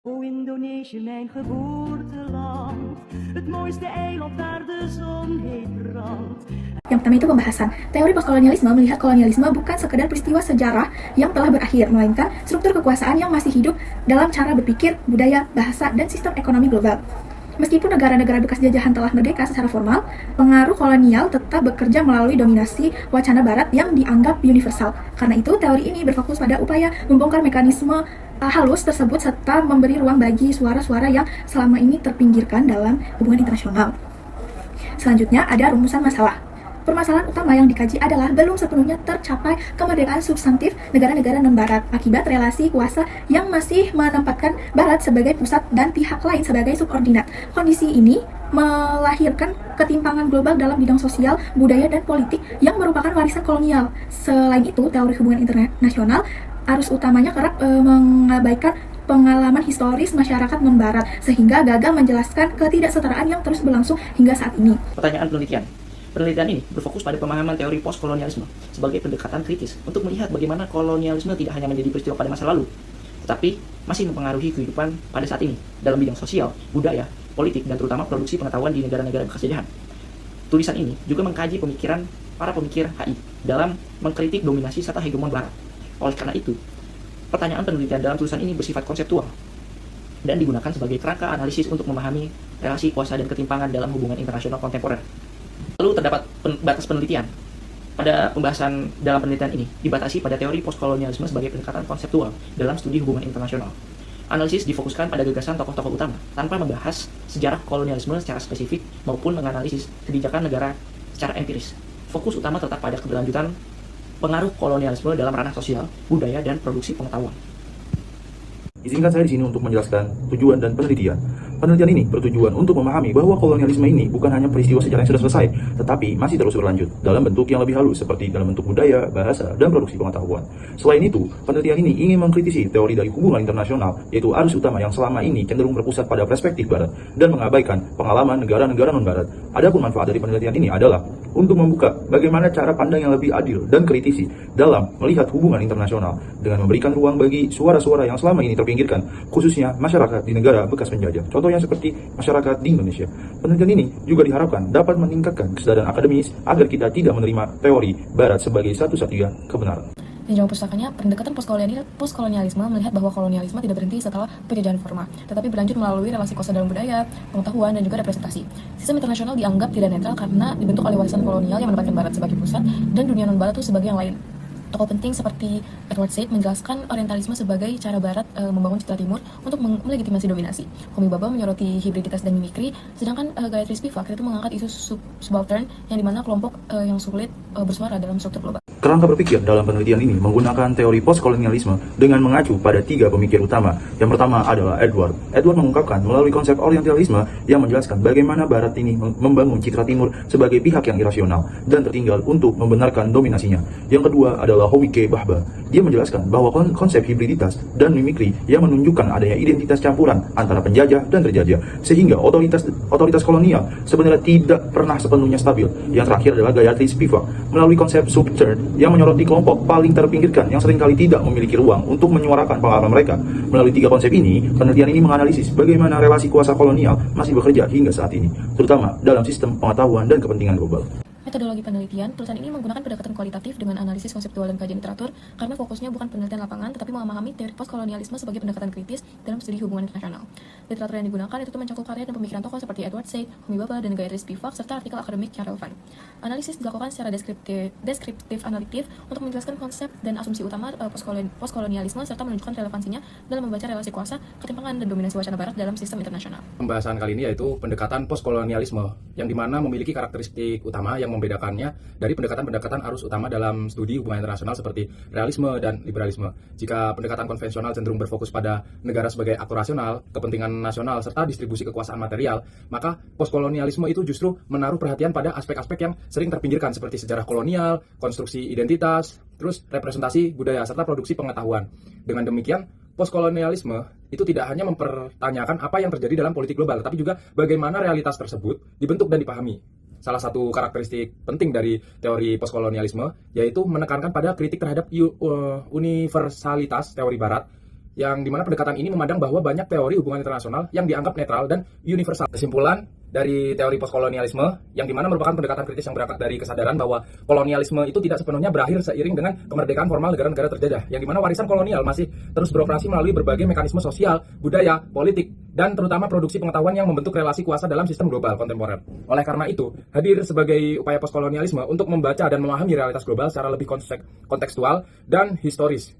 O Indonesië, mijn geboorteland, het mooiste eiland waar de zon heet brandt. Yang pertama itu pembahasan. Teori postkolonialisme melihat kolonialisme bukan sekedar peristiwa sejarah yang telah berakhir, melainkan struktur kekuasaan yang masih hidup dalam cara berpikir, budaya, bahasa, dan sistem ekonomi global. Meskipun negara-negara bekas jajahan telah merdeka secara formal, pengaruh kolonial tetap bekerja melalui dominasi wacana barat yang dianggap universal. Karena itu, teori ini berfokus pada upaya membongkar mekanisme halus tersebut serta memberi ruang bagi suara-suara yang selama ini terpinggirkan dalam hubungan internasional. Selanjutnya ada rumusan masalah. Permasalahan utama yang dikaji adalah belum sepenuhnya tercapai kemerdekaan substantif negara-negara non-barat akibat relasi kuasa yang masih menempatkan barat sebagai pusat dan pihak lain sebagai subordinat. Kondisi ini melahirkan ketimpangan global dalam bidang sosial, budaya, dan politik yang merupakan warisan kolonial. Selain itu, teori hubungan internasional arus utamanya kerap mengabaikan pengalaman historis masyarakat non-barat sehingga gagal menjelaskan ketidaksetaraan yang terus berlangsung hingga saat ini. Pertanyaan penelitian. Penelitian ini berfokus pada pemahaman teori postkolonialisme sebagai pendekatan kritis untuk melihat bagaimana kolonialisme tidak hanya menjadi peristiwa pada masa lalu, tetapi masih mempengaruhi kehidupan pada saat ini dalam bidang sosial, budaya, politik, dan terutama produksi pengetahuan di negara-negara bekas jajahan. Tulisan ini juga mengkaji pemikiran para pemikir HI dalam mengkritik dominasi serta hegemon barat. Oleh karena itu, pertanyaan penelitian dalam tulisan ini bersifat konseptual dan digunakan sebagai kerangka analisis untuk memahami relasi kuasa dan ketimpangan dalam hubungan internasional kontemporer. Lalu terdapat batas penelitian. Pada pembahasan dalam penelitian ini dibatasi pada teori postkolonialisme sebagai pendekatan konseptual dalam studi hubungan internasional. Analisis difokuskan pada gagasan tokoh-tokoh utama tanpa membahas sejarah kolonialisme secara spesifik maupun menganalisis kebijakan negara secara empiris. Fokus utama tetap pada keberlanjutan pengaruh kolonialisme dalam ranah sosial, budaya, dan produksi pengetahuan. Izinkan saya di sini untuk menjelaskan tujuan dan penelitian. Penelitian ini bertujuan untuk memahami bahwa kolonialisme ini bukan hanya peristiwa sejarah yang sudah selesai, tetapi masih terus berlanjut dalam bentuk yang lebih halus seperti dalam bentuk budaya, bahasa, dan produksi pengetahuan. Selain itu, penelitian ini ingin mengkritisi teori dari hubungan internasional, yaitu arus utama yang selama ini cenderung berpusat pada perspektif barat dan mengabaikan pengalaman negara-negara non-barat. Adapun manfaat dari penelitian ini adalah untuk membuka bagaimana cara pandang yang lebih adil dan kritisi dalam melihat hubungan internasional dengan memberikan ruang bagi suara-suara yang selama ini terpinggirkan, khususnya masyarakat di negara bekas penjajah. Contohnya seperti masyarakat di Indonesia. Penelitian ini juga diharapkan dapat meningkatkan kesadaran akademis agar kita tidak menerima teori barat sebagai satu-satunya kebenaran. Tinjauan pustakanya, pendekatan postkolonialisme melihat bahwa kolonialisme tidak berhenti setelah penjajahan formal, tetapi berlanjut melalui relasi kuasa dalam budaya, pengetahuan, dan juga representasi. Sistem internasional dianggap tidak netral karena dibentuk oleh warisan kolonial yang menempatkan barat sebagai pusat dan dunia non-barat itu sebagai yang lain. Tokoh penting seperti Edward Said menjelaskan orientalisme sebagai cara barat membangun citra timur untuk melegitimasi dominasi. Homi Bhabha menyoroti hibriditas dan mimikri, sedangkan Gayatri Spivak itu mengangkat isu subaltern yang dimana kelompok yang sulit bersuara dalam struktur global. Kerangka berpikir dalam penelitian ini menggunakan teori postkolonialisme dengan mengacu pada 3 pemikir utama. Yang pertama adalah Edward. Edward mengungkapkan melalui konsep orientalisme yang menjelaskan bagaimana barat ini membangun citra timur sebagai pihak yang irasional dan tertinggal untuk membenarkan dominasinya. Yang kedua adalah Homi Bhabha. Dia menjelaskan bahwa konsep hibriditas dan mimikri yang menunjukkan adanya identitas campuran antara penjajah dan terjajah, sehingga otoritas kolonial sebenarnya tidak pernah sepenuhnya stabil. Yang terakhir adalah Gayatri Spivak melalui konsep subaltern yang menyoroti kelompok paling terpinggirkan yang seringkali tidak memiliki ruang untuk menyuarakan pengalaman mereka. Melalui 3 konsep ini, penelitian ini menganalisis bagaimana relasi kuasa kolonial masih bekerja hingga saat ini, terutama dalam sistem pengetahuan dan kepentingan global. Metodologi penelitian, tulisan ini menggunakan pendekatan kualitatif dengan analisis konseptual dan kajian literatur karena fokusnya bukan penelitian lapangan tetapi memahami teori postkolonialisme sebagai pendekatan kritis dalam studi hubungan internasional. Literatur yang digunakan itu mencakup karya dan pemikiran tokoh seperti Edward Said, Homi Bhabha, dan Gayatri Spivak serta artikel akademik yang relevan. Analisis dilakukan secara deskriptif analitik untuk menjelaskan konsep dan asumsi utama postkolonialisme serta menunjukkan relevansinya dalam membaca relasi kuasa, ketimpangan, dan dominasi wacana barat dalam sistem internasional. Pembahasan kali ini yaitu pendekatan postkolonialisme yang dimana memiliki karakteristik utama yang membedakannya dari pendekatan-pendekatan arus utama dalam studi hubungan internasional seperti realisme dan liberalisme. Jika pendekatan konvensional cenderung berfokus pada negara sebagai aktor rasional, kepentingan nasional, serta distribusi kekuasaan material, maka postkolonialisme itu justru menaruh perhatian pada aspek-aspek yang sering terpinggirkan seperti sejarah kolonial, konstruksi identitas, terus representasi budaya, serta produksi pengetahuan. Dengan demikian, postkolonialisme itu tidak hanya mempertanyakan apa yang terjadi dalam politik global, tapi juga bagaimana realitas tersebut dibentuk dan dipahami. Salah satu karakteristik penting dari teori postkolonialisme yaitu menekankan pada kritik terhadap universalitas teori barat yang dimana pendekatan ini memandang bahwa banyak teori hubungan internasional yang dianggap netral dan universal. Kesimpulan dari teori postkolonialisme yang dimana merupakan pendekatan kritis yang berangkat dari kesadaran bahwa kolonialisme itu tidak sepenuhnya berakhir seiring dengan kemerdekaan formal negara-negara terjajah, yang dimana warisan kolonial masih terus beroperasi melalui berbagai mekanisme sosial, budaya, politik, dan terutama produksi pengetahuan yang membentuk relasi kuasa dalam sistem global kontemporer. Oleh karena itu, hadir sebagai upaya postkolonialisme untuk membaca dan memahami realitas global secara lebih kontekstual dan historis.